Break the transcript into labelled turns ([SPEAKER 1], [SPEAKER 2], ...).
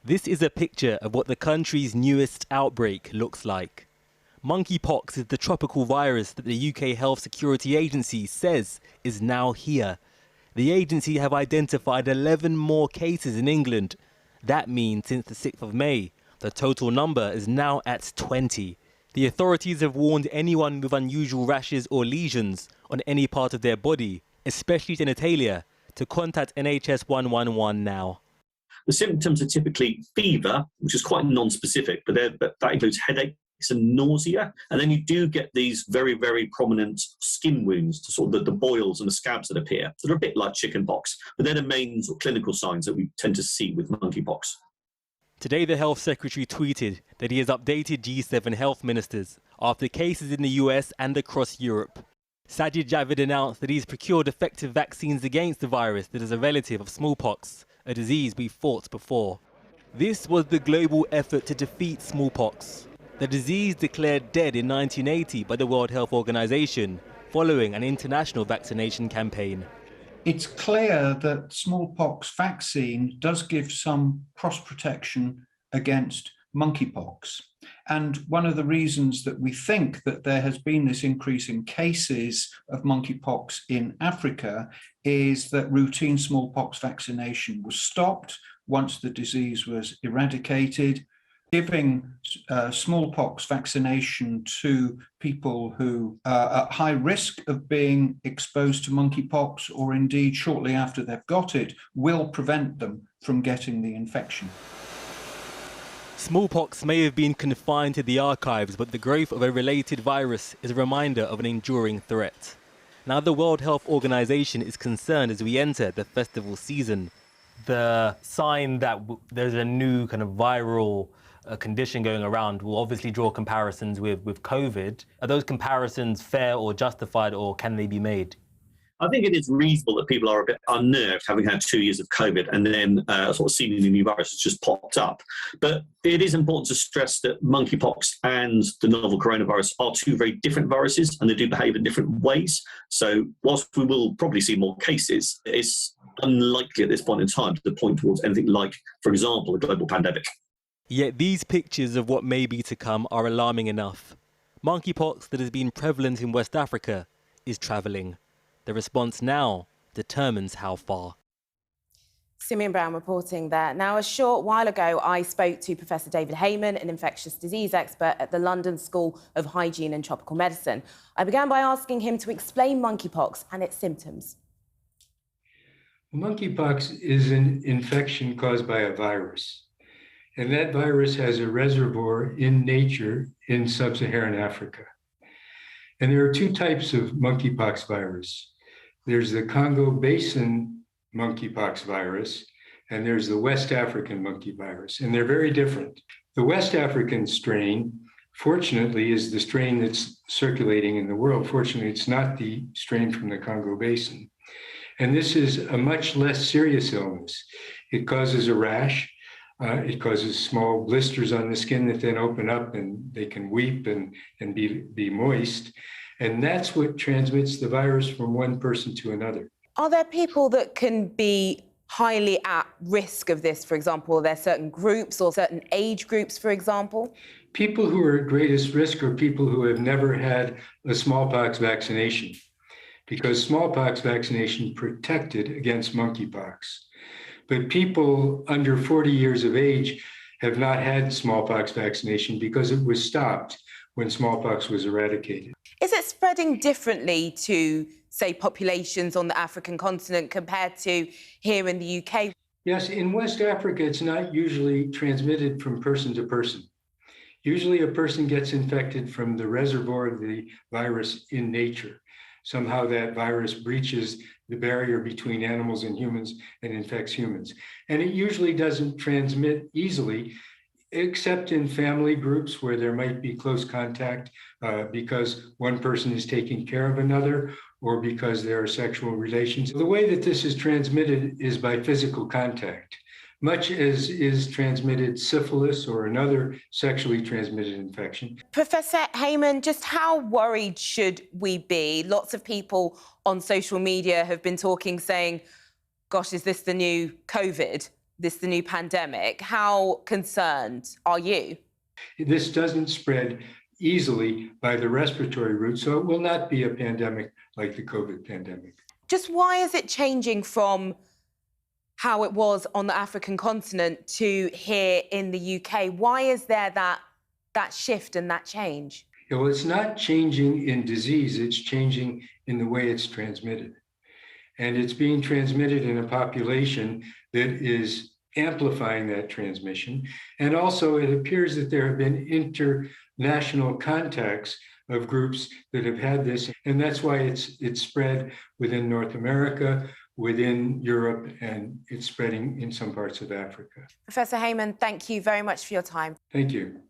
[SPEAKER 1] This is a picture of what the country's newest outbreak looks like. Monkeypox is the tropical virus that the UK Health Security Agency says is now here. The agency have identified 11 more cases in England. That means since the 6th of May, the total number is now at 20. The authorities have warned anyone with unusual rashes or lesions on any part of their body, especially genitalia, to contact NHS 111 now.
[SPEAKER 2] The symptoms are typically fever, which is quite non-specific, but that includes headaches and nausea. And then you do get these very, very prominent skin wounds, to sort of the boils and the scabs that appear. So they're a bit like chickenpox, but they're the main sort of clinical signs that we tend to see with monkeypox.
[SPEAKER 1] Today, the Health Secretary tweeted that he has updated G7 health ministers after cases in the US and across Europe. Sajid Javid announced that he's procured effective vaccines against the virus that is a relative of smallpox, a disease we fought before. This was the global effort to defeat smallpox, the disease declared dead in 1980 by the World Health Organization, following an international vaccination campaign.
[SPEAKER 3] It's clear that smallpox vaccine does give some cross-protection against monkeypox. And one of the reasons that we think that there has been this increase in cases of monkeypox in Africa is that routine smallpox vaccination was stopped once the disease was eradicated. Giving smallpox vaccination to people who are at high risk of being exposed to monkeypox, or indeed shortly after they've got it, will prevent them from getting the infection.
[SPEAKER 1] Smallpox may have been confined to the archives, but the growth of a related virus is a reminder of an enduring threat. Now the World Health Organization is concerned as we enter the festival season. The sign that there's a new kind of viral condition going around will obviously draw comparisons with COVID. Are those comparisons fair or justified, or can they be made?
[SPEAKER 2] I think it is reasonable that people are a bit unnerved having had 2 years of COVID and then sort of seemingly new virus has just popped up. But it is important to stress that monkeypox and the novel coronavirus are two very different viruses and they do behave in different ways. So whilst we will probably see more cases, it's unlikely at this point in time to point towards anything like, for example, a global pandemic.
[SPEAKER 1] Yet these pictures of what may be to come are alarming enough. Monkeypox that has been prevalent in West Africa is travelling. The response now determines how far.
[SPEAKER 4] Simeon Brown reporting there. Now, a short while ago, I spoke to Professor David Heyman, an infectious disease expert at the London School of Hygiene and Tropical Medicine. I began by asking him to explain monkeypox and its symptoms.
[SPEAKER 5] Monkeypox is an infection caused by a virus. And that virus has a reservoir in nature in sub-Saharan Africa. And there are two types of monkeypox virus. There's the Congo Basin monkeypox virus, and there's the West African monkey virus, and they're very different. The West African strain, fortunately, is the strain that's circulating in the world. Fortunately, it's not the strain from the Congo Basin. And this is a much less serious illness. It causes a rash. It causes small blisters on the skin that then open up and they can weep and be moist. And that's what transmits the virus from one person to another.
[SPEAKER 4] Are there people that can be highly at risk of this, for example? Are there certain groups or certain age groups, for example?
[SPEAKER 5] People who are at greatest risk are people who have never had a smallpox vaccination, because smallpox vaccination protected against monkeypox. But people under 40 years of age have not had smallpox vaccination because it was stopped when smallpox was eradicated.
[SPEAKER 4] Is it spreading differently to, say, populations on the African continent compared to here in the UK?
[SPEAKER 5] Yes, in West Africa, it's not usually transmitted from person to person. Usually a person gets infected from the reservoir of the virus in nature. Somehow that virus breaches the barrier between animals and humans and infects humans. And it usually doesn't transmit easily, except in family groups where there might be close contact because one person is taking care of another or because there are sexual relations. The way that this is transmitted is by physical contact, much as is transmitted syphilis or another sexually transmitted infection.
[SPEAKER 4] Professor Heyman, just how worried should we be? Lots of people on social media have been talking, saying, gosh, is this the new COVID? this the new pandemic. How concerned are you?
[SPEAKER 5] This doesn't spread easily by the respiratory route, so it will not be a pandemic like the COVID pandemic.
[SPEAKER 4] Just why is it changing from how it was on the African continent to here in the UK? Why is there that shift and that change?
[SPEAKER 5] Well, it's not changing in disease, it's changing in the way it's transmitted. And it's being transmitted in a population that is amplifying that transmission. And also, it appears that there have been international contacts of groups that have had this. And that's why it's spread within North America, within Europe, and it's spreading in some parts of Africa.
[SPEAKER 4] Professor Heyman, thank you very much for your time.
[SPEAKER 5] Thank you.